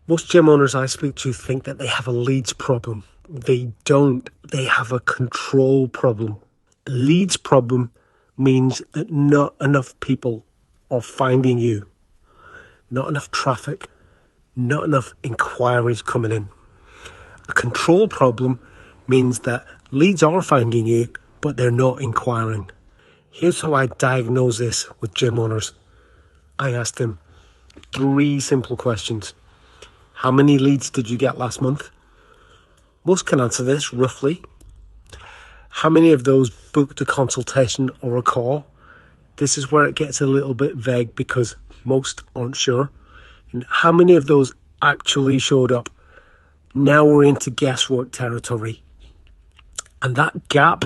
Most gym owners I speak to think that they have a leads problem. They don't. They have a control problem. A leads problem means that not enough people are finding you. Not enough traffic. Not enough inquiries coming in. A control problem means that leads are finding you, but they're not inquiring. Here's how I diagnose this with gym owners. I ask them 3 simple questions. How many leads did you get last month? Most can answer this roughly. How many of those booked a consultation or a call? This is where it gets a little bit vague because most aren't sure. And how many of those actually showed up? Now we're into guesswork territory. And that gap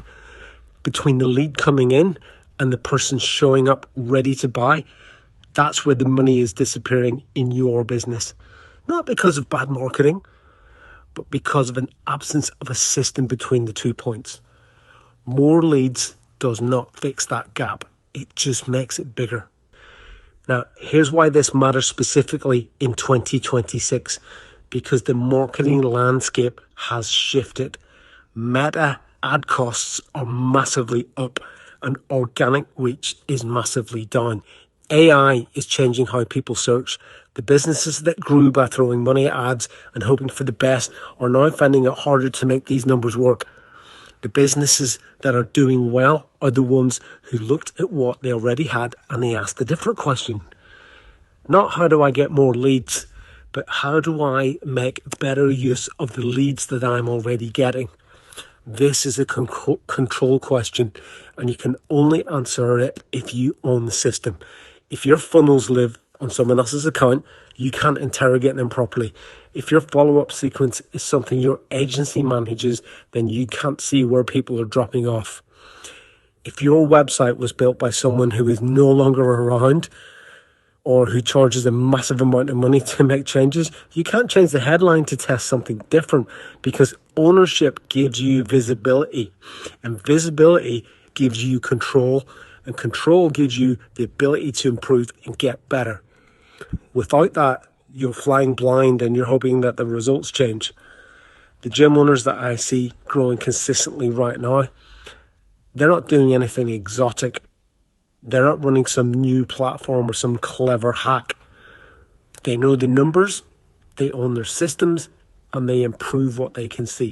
between the lead coming in and the person showing up ready to buy, that's where the money is disappearing in your business. Not because of bad marketing, but because of an absence of a system between the 2 points. More leads does not fix that gap. It just makes it bigger. Now, here's why this matters specifically in 2026. Because the marketing landscape has shifted. Meta ad costs are massively up and organic reach is massively down. AI is changing how people search. The businesses that grew by throwing money at ads and hoping for the best are now finding it harder to make these numbers work. The businesses that are doing well are the ones who looked at what they already had and they asked a different question. Not how do I get more leads, but how do I make better use of the leads that I'm already getting? This is a control question, and you can only answer it if you own the system. If your funnels live on someone else's account, you can't interrogate them properly. If your follow-up sequence is something your agency manages, then you can't see where people are dropping off. If your website was built by someone who is no longer around, or who charges a massive amount of money to make changes, you can't change the headline to test something different because ownership gives you visibility and visibility gives you control and control gives you the ability to improve and get better. Without that, you're flying blind and you're hoping that the results change. The gym owners that I see growing consistently right now, they're not doing anything exotic. They're not running some new platform or some clever hack. They know the numbers, they own their systems, and they improve what they can see.